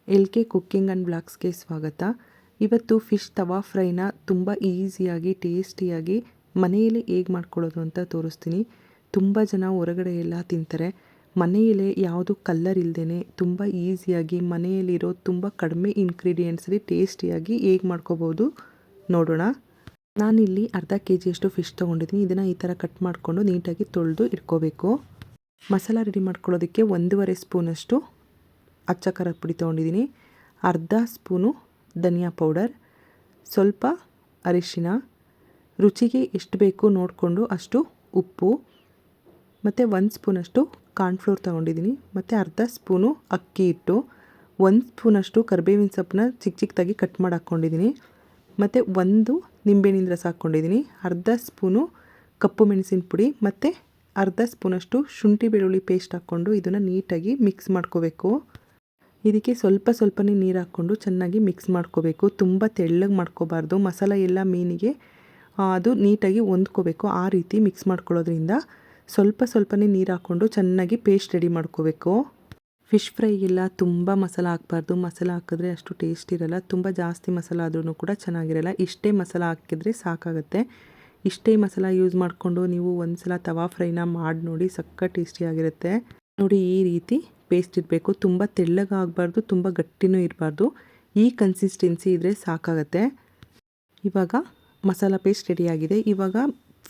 LK cooking and ಬ್ಲಾಗ್ಸ್ಗೆ ಸ್ವಾಗತ. ಇವತ್ತು fish ತವಾ ಫ್ರೈನ ತುಂಬ ಈಸಿಯಾಗಿ ಟೇಸ್ಟಿಯಾಗಿ ಮನೆಯಲ್ಲೇ ಹೇಗೆ ಮಾಡ್ಕೊಳ್ಳೋದು ಅಂತ ತೋರಿಸ್ತೀನಿ. ತುಂಬ ಜನ ಹೊರಗಡೆ ಎಲ್ಲ ತಿಂತಾರೆ. ಮನೆಯಲ್ಲೇ ಯಾವುದು ಕಲ್ಲರ್ ಇಲ್ಲದೇ ತುಂಬ ಈಸಿಯಾಗಿ ಮನೆಯಲ್ಲಿರೋ ತುಂಬ ಕಡಿಮೆ ಇಂಗ್ರೀಡಿಯೆಂಟ್ಸಲ್ಲಿ ಟೇಸ್ಟಿಯಾಗಿ ಹೇಗೆ ಮಾಡ್ಕೋಬೋದು ನೋಡೋಣ. ನಾನಿಲ್ಲಿ ಅರ್ಧ KGಯಷ್ಟು ಫಿಶ್ ತೊಗೊಂಡಿದ್ದೀನಿ. ಇದನ್ನು ಈ ಥರ ಕಟ್ ಮಾಡಿಕೊಂಡು ನೀಟಾಗಿ ತೊಳೆದು ಇಟ್ಕೋಬೇಕು. ಮಸಾಲ ರೆಡಿ ಮಾಡ್ಕೊಳ್ಳೋದಕ್ಕೆ 1.5 ಸ್ಪೂನಷ್ಟು ಅಚ್ಚ ಖಾರದ ಪುಡಿ ತೊಗೊಂಡಿದ್ದೀನಿ, ಅರ್ಧ ಸ್ಪೂನು ಧನಿಯಾ ಪೌಡರ್, ಸ್ವಲ್ಪ ಅರಿಶಿನ, ರುಚಿಗೆ ಎಷ್ಟು ಬೇಕು ನೋಡಿಕೊಂಡು ಅಷ್ಟು ಉಪ್ಪು, ಮತ್ತು 1 ಸ್ಪೂನಷ್ಟು ಕಾರ್ನ್ಫ್ಲೋರ್ ತೊಗೊಂಡಿದ್ದೀನಿ, ಮತ್ತು ಅರ್ಧ ಸ್ಪೂನು ಅಕ್ಕಿ ಹಿಟ್ಟು, 1 ಸ್ಪೂನಷ್ಟು ಕರಿಬೇವಿನ ಸೊಪ್ಪನ್ನ ಚಿಕ್ಕ ಚಿಕ್ಕದಾಗಿ ಕಟ್ ಮಾಡಿ ಹಾಕ್ಕೊಂಡಿದ್ದೀನಿ, ಮತ್ತು 1 ನಿಂಬೆಹಣ್ಣಿನ ರಸ ಹಾಕ್ಕೊಂಡಿದ್ದೀನಿ, ಅರ್ಧ ಸ್ಪೂನು ಕಪ್ಪು ಮೆಣಸಿನ ಪುಡಿ, ಮತ್ತು ಅರ್ಧ ಸ್ಪೂನಷ್ಟು ಶುಂಠಿ ಬೆಳ್ಳುಳ್ಳಿ ಪೇಸ್ಟ್ ಹಾಕ್ಕೊಂಡು ಇದನ್ನು ನೀಟಾಗಿ ಮಿಕ್ಸ್ ಮಾಡ್ಕೋಬೇಕು. ಇದಕ್ಕೆ ಸ್ವಲ್ಪನೇ ನೀರು ಹಾಕ್ಕೊಂಡು ಚೆನ್ನಾಗಿ ಮಿಕ್ಸ್ ಮಾಡ್ಕೋಬೇಕು. ತುಂಬ ತೆಳ್ಳಗೆ ಮಾಡ್ಕೋಬಾರ್ದು. ಮಸಾಲ ಎಲ್ಲ ಮೀನಿಗೆ ಅದು ನೀಟಾಗಿ ಹೊಂದ್ಕೋಬೇಕು. ಆ ರೀತಿ ಮಿಕ್ಸ್ ಮಾಡ್ಕೊಳ್ಳೋದ್ರಿಂದ ಸ್ವಲ್ಪನೇ ನೀರು ಹಾಕ್ಕೊಂಡು ಚೆನ್ನಾಗಿ ಪೇಸ್ಟ್ ರೆಡಿ ಮಾಡ್ಕೋಬೇಕು. ಫಿಶ್ ಫ್ರೈಗೆಲ್ಲ ತುಂಬ ಮಸಾಲ ಹಾಕಬಾರ್ದು. ಮಸಾಲ ಹಾಕಿದ್ರೆ ಅಷ್ಟು ಟೇಸ್ಟ್ ಇರಲ್ಲ. ತುಂಬ ಜಾಸ್ತಿ ಮಸಾಲ ಆದ್ರೂ ಕೂಡ ಚೆನ್ನಾಗಿರಲ್ಲ. ಇಷ್ಟೇ ಮಸಾಲ ಹಾಕಿದ್ರೆ ಸಾಕಾಗುತ್ತೆ. ಇಷ್ಟೇ ಮಸಾಲ ಯೂಸ್ ಮಾಡಿಕೊಂಡು ನೀವು ಒಂದು ಸಲ ತವಾ ಫ್ರೈನ ಮಾಡಿ ನೋಡಿ, ಸಕ್ಕ ಟೇಸ್ಟಿಯಾಗಿರುತ್ತೆ. ನೋಡಿ, ಈ ರೀತಿ ಪೇಸ್ಟ್ ಇರಬೇಕು. ತುಂಬ ತೆಳ್ಳಗೆ ಆಗಬಾರ್ದು, ತುಂಬ ಗಟ್ಟಿನೂ ಇರಬಾರ್ದು. ಈ ಕನ್ಸಿಸ್ಟೆನ್ಸಿ ಇದ್ದರೆ ಸಾಕಾಗತ್ತೆ. ಇವಾಗ ಮಸಾಲ ಪೇಸ್ಟ್ ರೆಡಿಯಾಗಿದೆ. ಇವಾಗ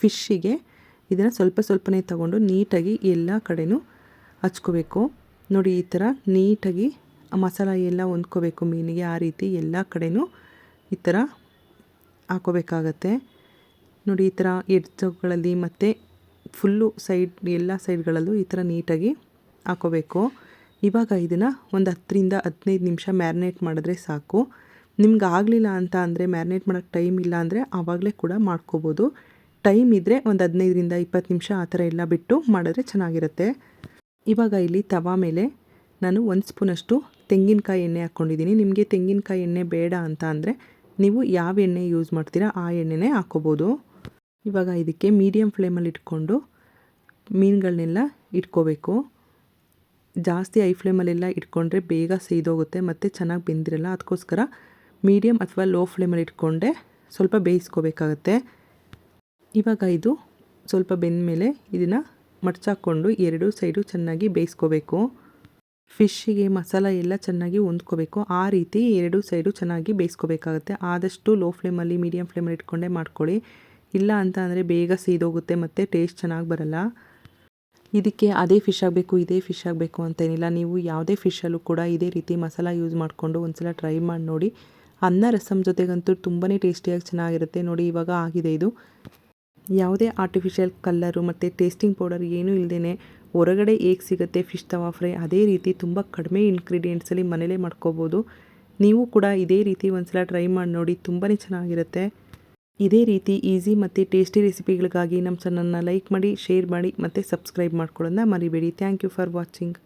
ಫಿಶ್ಶಿಗೆ ಇದನ್ನು ಸ್ವಲ್ಪನೇ ತಗೊಂಡು ನೀಟಾಗಿ ಎಲ್ಲ ಕಡೆನೂ ಹಚ್ಕೋಬೇಕು. ನೋಡಿ, ಈ ಥರ ನೀಟಾಗಿ ಮಸಾಲ ಎಲ್ಲ ಹೊಂದ್ಕೋಬೇಕು ಮೀನಿಗೆ. ಆ ರೀತಿ ಎಲ್ಲ ಕಡೆನೂ ಈ ಥರ ಹಾಕೋಬೇಕಾಗತ್ತೆ. ನೋಡಿ, ಈ ಥರ ಎಡ್ಜುಗಳಲ್ಲಿ ಮತ್ತು ಫುಲ್ಲು ಎಲ್ಲ ಸೈಡ್ಗಳಲ್ಲೂ ಈ ಥರ ನೀಟಾಗಿ ಹಾಕೋಬೇಕು. ಇವಾಗ ಇದನ್ನು ಒಂದು 10ರಿಂದ 15 ನಿಮಿಷ ಮ್ಯಾರಿನೇಟ್ ಮಾಡಿದ್ರೆ ಸಾಕು. ನಿಮ್ಗೆ ಆಗಲಿಲ್ಲ ಅಂತ ಅಂದರೆ, ಮ್ಯಾರಿನೇಟ್ ಮಾಡೋಕ್ಕೆ ಟೈಮ್ ಇಲ್ಲ ಅಂದರೆ ಆವಾಗಲೇ ಕೂಡ ಮಾಡ್ಕೋಬೋದು. ಟೈಮ್ ಇದ್ದರೆ ಒಂದು 15ರಿಂದ 20 ನಿಮಿಷ ಆ ಥರ ಎಲ್ಲ ಬಿಟ್ಟು ಮಾಡಿದ್ರೆ ಚೆನ್ನಾಗಿರುತ್ತೆ. ಇವಾಗ ಇಲ್ಲಿ ತವಾ ಮೇಲೆ ನಾನು 1 ಸ್ಪೂನಷ್ಟು ತೆಂಗಿನಕಾಯಿ ಎಣ್ಣೆ ಹಾಕ್ಕೊಂಡಿದ್ದೀನಿ. ನಿಮಗೆ ತೆಂಗಿನಕಾಯಿ ಎಣ್ಣೆ ಬೇಡ ಅಂತ ಅಂದರೆ ನೀವು ಯಾವ ಎಣ್ಣೆ ಯೂಸ್ ಮಾಡ್ತೀರಾ ಆ ಎಣ್ಣೆನೇ ಹಾಕ್ಕೋಬೋದು. ಇವಾಗ ಇದಕ್ಕೆ ಮೀಡಿಯಮ್ ಫ್ಲೇಮಲ್ಲಿ ಇಟ್ಕೊಂಡು ಮೀನುಗಳನ್ನೆಲ್ಲ ಇಟ್ಕೋಬೇಕು. ಜಾಸ್ತಿ ಐ ಫ್ಲೇಮಲ್ಲೆಲ್ಲ ಇಟ್ಕೊಂಡ್ರೆ ಬೇಗ ಸೇದೋಗುತ್ತೆ ಮತ್ತು ಚೆನ್ನಾಗಿ ಬೆಂದಿರಲ್ಲ. ಅದಕ್ಕೋಸ್ಕರ ಮೀಡಿಯಮ್ ಅಥವಾ ಲೋ ಫ್ಲೇಮಲ್ಲಿ ಇಟ್ಕೊಂಡೆ ಸ್ವಲ್ಪ ಬೇಯಿಸ್ಕೋಬೇಕಾಗತ್ತೆ. ಇವಾಗ ಇದು ಸ್ವಲ್ಪ ಬೆಂದ ಮೇಲೆ ಇದನ್ನು ಮಡ್ಚಾಕ್ಕೊಂಡು 2 ಸೈಡು ಚೆನ್ನಾಗಿ ಬೇಯಿಸ್ಕೋಬೇಕು. ಫಿಶ್ಶಿಗೆ ಮಸಾಲ ಎಲ್ಲ ಚೆನ್ನಾಗಿ ಹೊಂದ್ಕೋಬೇಕು. ಆ ರೀತಿ 2 ಸೈಡು ಚೆನ್ನಾಗಿ ಬೇಯಿಸ್ಕೋಬೇಕಾಗತ್ತೆ. ಆದಷ್ಟು ಲೋ ಫ್ಲೇಮಲ್ಲಿ ಮೀಡಿಯಮ್ ಫ್ಲೇಮಲ್ಲಿ ಇಟ್ಕೊಂಡೇ ಮಾಡ್ಕೊಳ್ಳಿ. ಇಲ್ಲ ಅಂತ ಅಂದರೆ ಬೇಗ ಸೀದೋಗುತ್ತೆ ಮತ್ತು ಟೇಸ್ಟ್ ಚೆನ್ನಾಗಿ ಬರಲ್ಲ. ಇದಕ್ಕೆ ಅದೇ ಫಿಶ್ ಆಗಬೇಕು ಇದೇ ಫಿಶ್ ಆಗಬೇಕು ಅಂತೇನಿಲ್ಲ. ನೀವು ಯಾವುದೇ ಫಿಶಲ್ಲೂ ಕೂಡ ಇದೇ ರೀತಿ ಮಸಾಲ ಯೂಸ್ ಮಾಡಿಕೊಂಡು ಒಂದ್ಸಲ ಟ್ರೈ ಮಾಡಿ ನೋಡಿ. ಅನ್ನ ರಸಮ್ ಜೊತೆಗಂತೂ ತುಂಬಾ ಟೇಸ್ಟಿಯಾಗಿ ಚೆನ್ನಾಗಿರುತ್ತೆ. ನೋಡಿ, ಇವಾಗ ಆಗಿದೆ ಇದು. ಯಾವುದೇ ಆರ್ಟಿಫಿಷಿಯಲ್ ಕಲ್ಲರು ಮತ್ತು ಟೇಸ್ಟಿಂಗ್ ಪೌಡರ್ ಏನೂ ಇಲ್ಲದೇ ಹೊರಗಡೆ ಹೇಗೆ ಸಿಗುತ್ತೆ ಫಿಶ್ ತವಾ ಫ್ರೈ, ಅದೇ ರೀತಿ ತುಂಬ ಕಡಿಮೆ ಇಂಗ್ರೀಡಿಯೆಂಟ್ಸಲ್ಲಿ ಮನೇಲೇ ಮಾಡ್ಕೋಬೋದು. ನೀವು ಕೂಡ ಇದೇ ರೀತಿ ಒಂದ್ಸಲ ಟ್ರೈ ಮಾಡಿ ನೋಡಿ, ತುಂಬಾ ಚೆನ್ನಾಗಿರುತ್ತೆ. ಇದೇ ರೀತಿ ಈಸಿ ಮತ್ತು ಟೇಸ್ಟಿ ರೆಸಿಪಿಗಳಿಗಾಗಿ ನಮ್ಮ ಚಾನಲ್ನ ಲೈಕ್ ಮಾಡಿ, ಶೇರ್ ಮಾಡಿ ಮತ್ತು ಸಬ್ಸ್ಕ್ರೈಬ್ ಮಾಡ್ಕೊಳ್ಳೋದನ್ನ ಮರಿಬೇಡಿ. Thank you for watching.